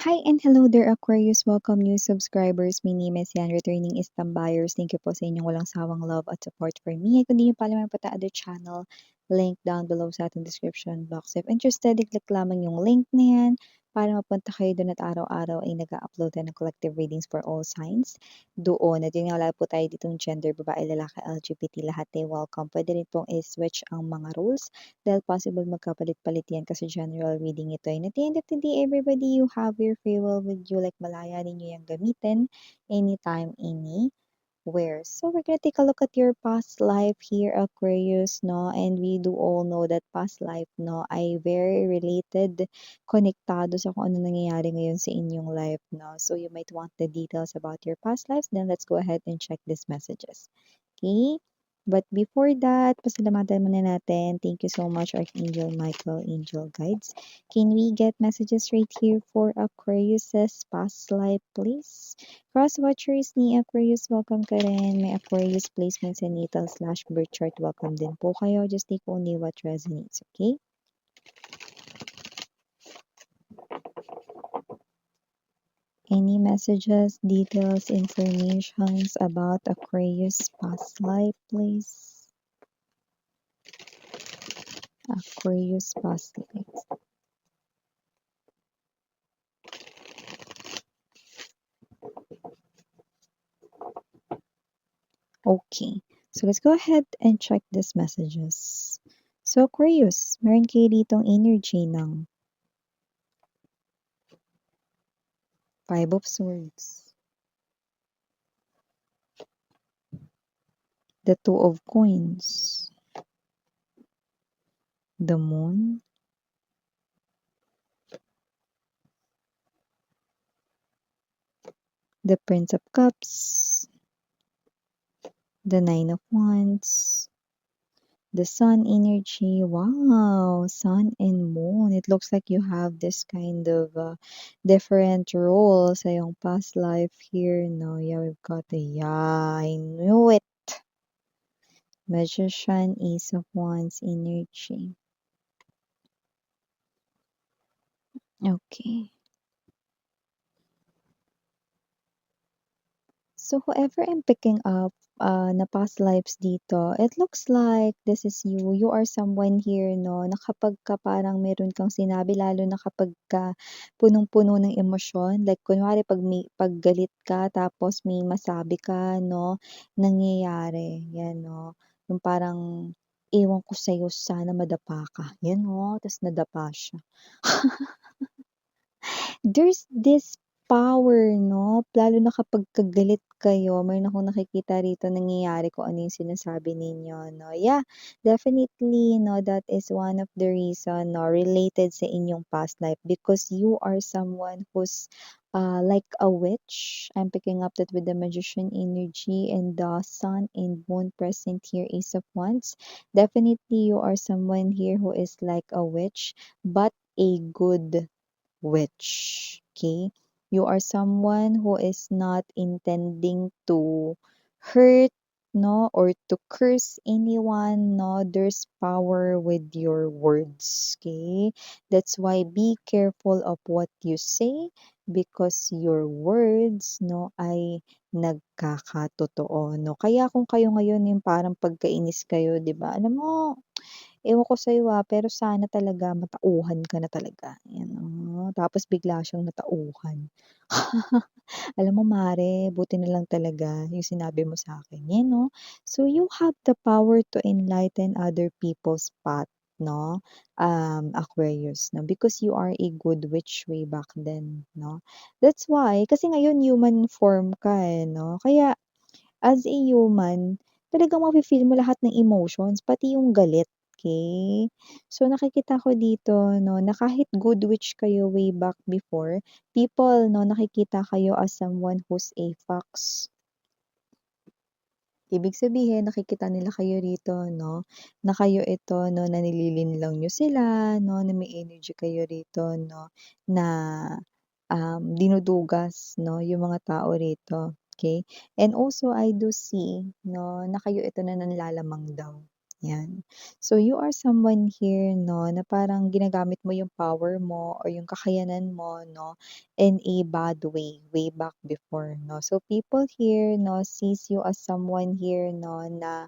Hi and hello there Aquarius! Welcome new subscribers. My name is Yan, returning Istam buyers. Thank you po sa inyong walang sawang love at support for me. Kung di nyo pa alam ang other channel, link down below sa ating description box. If interested, i-click lamang yung link na yan para mapunta kayo doon at araw-araw ay nag-upload ng collective readings for all signs. Doon, at yun nga wala po tayo ditong gender, babae, lalaki, LGBT, lahat ay welcome. Pwede rin pong i-switch ang mga rules dahil possible magkapalit-palit yan kasi general reading ito. And at the end of the day, everybody, you have your free will with you. Like, malaya ninyo yung gamitin anytime, anywhere. So, we're gonna take a look at your past life here, Aquarius, no? And we do all know that past life, no, ay very related, konektado sa kung ano nangyayari ngayon sa inyong life, no? So, you might want the details about your past lives. Then, let's go ahead and check these messages. Okay? But before that, pasalamatan muna natin. Thank you so much, Archangel Michael, Angel Guides. Can we get messages right here for Aquarius's past life, please? Cross watchers ni Aquarius, welcome ka rin. May Aquarius placements and natal/birth chart, welcome din po kayo. Just take only what resonates, okay? Any messages, details, informations about Aquarius past life, please? Aquarius past life. Okay, so let's go ahead and check these messages. So Aquarius, meron kayo ditong energy ng Five of Swords, the Two of Coins, the Moon, the Prince of Cups, the Nine of Wands, the Sun energy. Wow, Sun and Moon. It looks like you have this kind of different roles sa yung past life here. No, yeah, we've got the, yeah, I knew it. Magician, Ace of Wands energy. Okay. So whoever I'm picking up na past lives dito, it looks like this is you. You are someone here, no, na kapag ka parang meron kang sinabi, lalo na kapag ka punong-puno ng emosyon, like kunwari pag galit ka tapos may masabi ka, no, nangyayari, yan, no. Yung parang, ewan ko sa'yo, sana madapa ka. Yan, no, tas nadapa siya. There's this power, no? Lalo na kapag kagalit kayo, mayroon akong nakikita rito nangyayari kung ano yung sinasabi ninyo, no? Yeah, definitely, no, that is one of the reason, no, related sa inyong past life because you are someone who's like a witch. I'm picking up that with the magician energy and the sun and moon present here, Ace of Wands. Definitely, you are someone here who is like a witch, but a good witch. Okay? You are someone who is not intending to hurt, no, or to curse anyone, no. There's power with your words. Okay? That's why be careful of what you say because your words, no, ay nagkakatotoo, no. Kaya kung kayo ngayon yung parang pagkainis kayo, 'di ba? Alam mo, ewan ko sa'yo, pero sana talaga matauhan ka na talaga, 'yan, tapos bigla siyang natauhan. Alam mo mare, buti na lang talaga yung sinabi mo sa'kin, 'yan 'no. So you have the power to enlighten other people's path, 'no, Aquarius, 'no, because you are a good witch way back then, 'no. That's why kasi ngayon human form ka, no, kaya as a human, talagang mafe-feel mo lahat ng emotions, pati yung galit, okay? So, nakikita ko dito 'no, na kahit good witch kayo way back before, people 'no, nakikita kayo as someone who's a fox. Ibig sabihin nakikita nila kayo rito 'no, na kayo ito 'no, na nililinlang niyo sila 'no, na may energy kayo rito 'no, na, dinudugas 'no, yung mga tao rito, okay. And also I do see 'no, na kayo ito na nanlalamang daw, yan. So, you are someone here 'no, na parang ginagamit mo yung power mo or yung kakayanan mo 'no, in a bad way, way back before 'no. So, people here 'no, sees you as someone here 'no, na,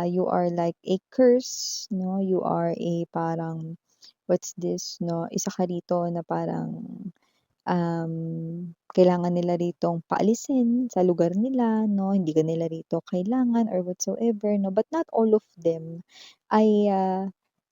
you are like a curse 'no, you are a parang, what's this 'no, isa ka rito na parang kailangan nila ritong paalisin sa lugar nila 'no, hindi ka nila rito kailangan or whatsoever 'no, but not all of them ay,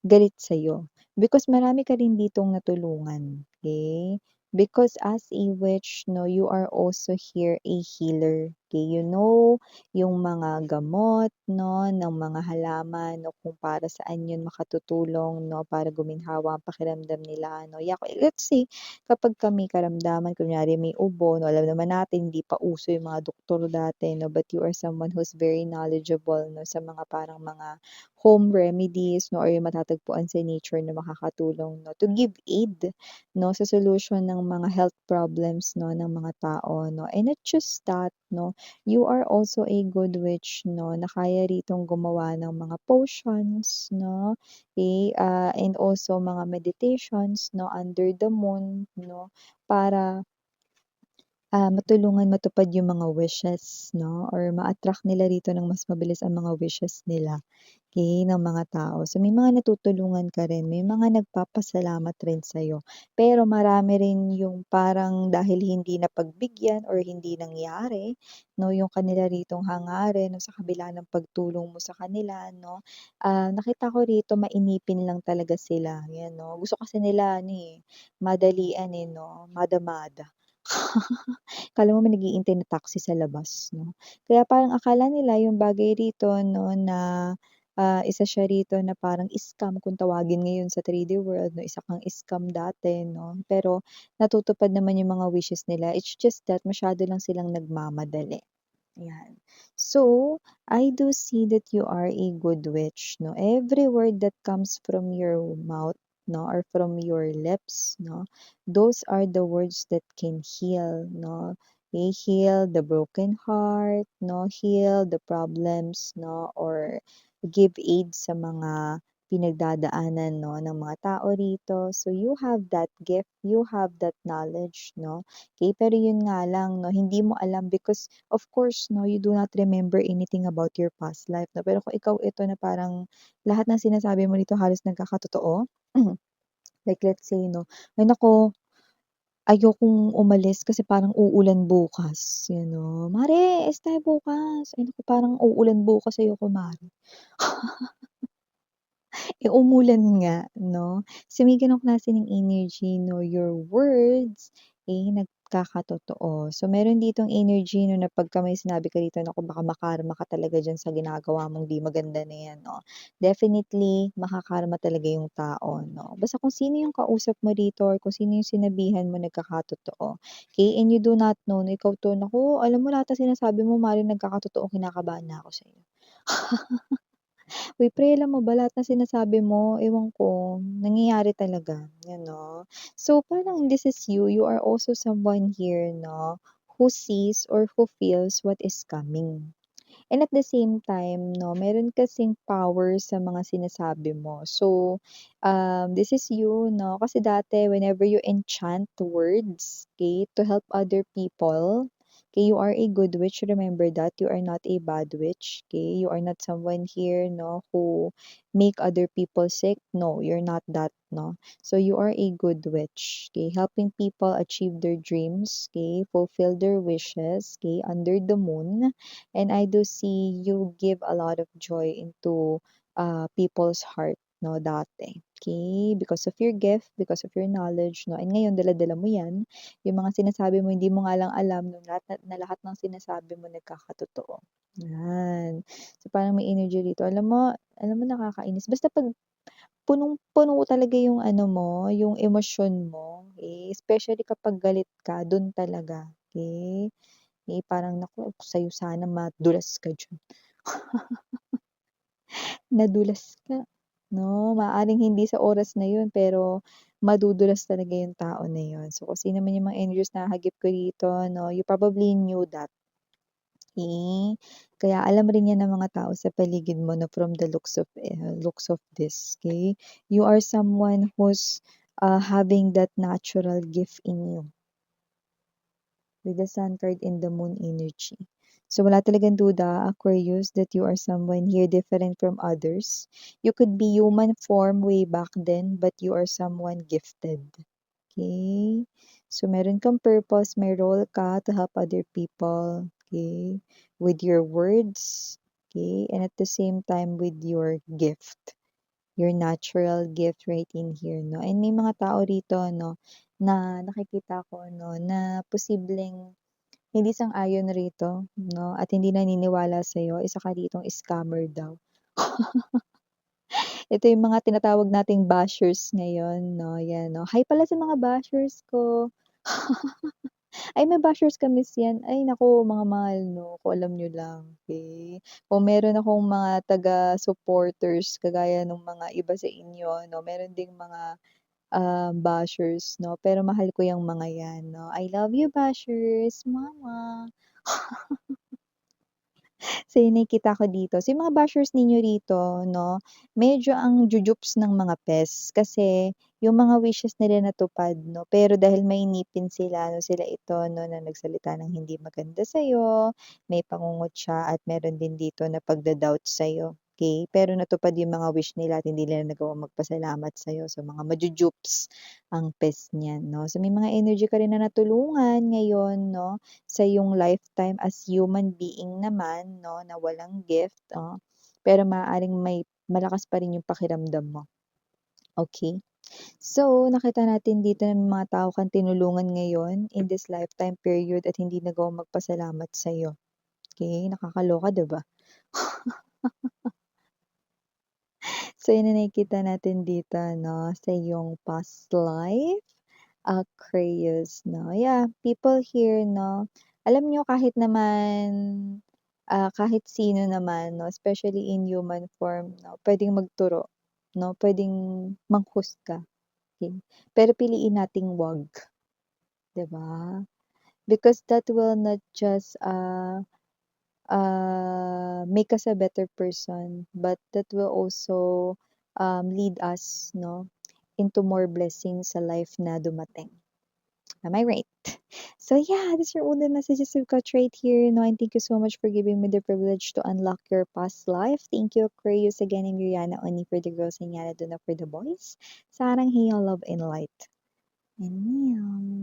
galit sa'yo. Because marami ka rin ditong natulungan, okey? Because as a witch 'no, you are also here a healer, okey? You know yung mga gamot 'no, ng mga halaman 'no, kung para saan yun makatutulong 'no, para guminhawa ang pakiramdam nila 'no. Let's say kapag ka may karamdaman, kunyari may ubo 'no, alam naman natin hindi pa uso yung mga doktor dati 'no, but you are someone who's very knowledgeable 'no, sa mga parang mga home remedies 'no, or yung matatagpuan sa nature na makakatulong 'no, to give aid 'no, sa solution ng mga health problems 'no, ng mga tao 'no. And not just that 'no, you are also a good witch 'no, na kaya ritong gumawa ng mga potions 'no, and also mga meditations 'no, under the moon 'no, para, matulungan matupad yung mga wishes 'no, or ma-attract nila rito ng mas mabilis ang mga wishes nila, okey, ng mga tao. So, may mga natutulungan ka rin, may mga nagpapasalamat rin sa'yo. Pero marami rin yung parang dahil hindi napagbigyan or hindi nangyari 'no, yung kanila ritong hangarin 'no, sa kabila ng pagtulong mo sa kanila 'no, nakita ko rito mainipin lang talaga sila, 'yan 'no. Gusto kasi nila ano, madalian, 'no, mada-mada. Akala mo may nag-iintay na taxi sa labas 'no. Kaya parang akala nila yung bagay rito 'no na, isa siya rito na parang scam kung tawagin ngayon sa 3D world 'no, isa kang scam dati 'no. Pero natutupad naman yung mga wishes nila, it's just that masyado lang silang nagmamadali. Ayan. So, I do see that you are a good witch, no? Every word that comes from your mouth, no, or from your lips, no, those are the words that can heal, no. They heal the broken heart, no, heal the problems, no, or give aid sa mga pinagdadaanan, no, ng mga tao rito. So, you have that gift, you have that knowledge, no. Okay, pero yun nga lang, no, hindi mo alam because of course 'no, you do not remember anything about your past life 'no, pero kung ikaw ito na parang lahat ng sinasabi mo dito halos nagkakatotoo, like let's say 'no, "Ay naku, ayokong umalis kasi parang uulan bukas." Yan 'no, "Mare, alis tayo bukas." "Ay naku, parang uulan bukas, ayoko mare." Eh, umulan nga 'no? So, may gano'ng klase ng energy 'no, your words, nagkakatotoo. So, meron ditong energy 'no, na pagka may sinabi ka dito, naku baka makarma ka talaga diyan sa ginagawa mong 'di maganda na 'yan 'no. Definitely makakarma talaga yung tao 'no. Basta kung sino yung kausap mo dito or kung sino yung sinabihan mo nagkakatotoo, okey? And you do not know na ikaw 'to, naku alam mo lahat ng sinasabi mo Mare nagkakatotoo, kinakabahan na ako sa'yo. Uy, pre alam mo ba lahat ng sinasabi mo ewan ko, nangyayari talaga, you know. So parang this is you, you are also someone here 'no, who sees or who feels what is coming. And at the same time 'no, meron kasing power sa mga sinasabi mo. So, this is you 'no, kasi dati whenever you enchant words, okay, to help other people, okay, you are a good witch, remember that. You are not a bad witch, okay. You are not someone here 'no, who make other people sick. No, you're not that 'no. So you are a good witch, okay, helping people achieve their dreams, okay, fulfill their wishes, okay, under the moon. And I do see you give a lot of joy into, people's heart 'no, dati, okay? Because of your gift, because of your knowledge 'no, and ngayon dala-dala mo 'yan, yung mga sinasabi mo hindi mo nga lang alam na lahat ng sinasabi mo nagkakatotoo, 'yan. So, parang may energy rito. Alam mo nakakainis basta 'pag punong-puno talaga yung ano mo, yung emosyon mo, especially kapag galit ka, dun talaga, okey? Parang naku sa'yo sana madulas ka diyan, nadulas ka 'no, maaaring hindi sa oras na yun pero madudulas talaga yung tao na yun. So, kung sino man yung mga energies na hagip ko dito 'no, you probably knew that. okey? Kaya alam rin 'yan ng mga tao sa paligid mo na from the looks of this, okey? You are someone who's, having that natural gift in you with the Sun card and the Moon energy. So, wala talagang duda, Aquarius, that you are someone here different from others. You could be human form way back then, but you are someone gifted. Okay? So, meron kang purpose, may role ka to help other people, okay? With your words, okay? And at the same time, with your gift, your natural gift right in here, no? And may mga tao rito, no, na nakikita ko, no, na posibleng hindi sang-ayon rito, 'no, at hindi naniniwala sa'yo, isa ka ditong scammer daw. Ito yung mga tinatawag nating bashers ngayon, 'no, 'yan, 'no. Hi pala sa mga bashers ko. Ay, may bashers ka, miss 'yan. Ay naku, mga mahal 'no, kung alam niyo lang, okey. Kung meron akong mga taga-supporters kagaya nung mga iba sa inyo 'no, meron ding mga, bashers 'no, pero mahal ko yang mga 'yan 'no. I love you bashers, mama. So, yung nakikita ko dito. So, yung mga bashers ninyo rito 'no, medyo ang jujups ng mga pes kasi yung mga wishes nila natupad 'no, pero dahil mainipin sila 'no, sila ito 'no, na nagsalita ng hindi maganda sa'yo, may pangungutya at meron din dito na pagda-doubt sa'yo, okey? Pero natupad yung mga wish nila at hindi nila nagawang magpasalamat sa'yo. So, mga majujups ang pes niyan 'no. So, may mga energy ka rin na natulungan ngayon 'no, sa iyong lifetime as human being naman 'no, na walang gift, pero maaaring may malakas pa rin yung pakiramdam mo, okey? So, nakita natin dito na may mga tao kang tinulungan ngayon in this lifetime period at hindi nagawang magpasalamat sa'yo, okey? Nakakaloka, 'di ba? So, yun ang nakikita natin dito 'no, sa iyong past life, Aquarius 'no. Yeah, people here 'no, alam niyo kahit naman, kahit sino naman 'no, especially in human form 'no, puwedeng magturo 'no, puwedeng manghusga, okey. Pero piliin nating 'wag, 'di ba? Because that will not just, make us a better person, but that will also, lead us 'no, into more blessings sa life na dumating. Am I right? So yeah, these are all the messages we've got right here, no, and thank you so much for giving me the privilege to unlock your past life. Thank you, Aquarius, again, and Rihanna, only for the girls and Yana Duna for the boys. Sarang heal, love, and light. And meow.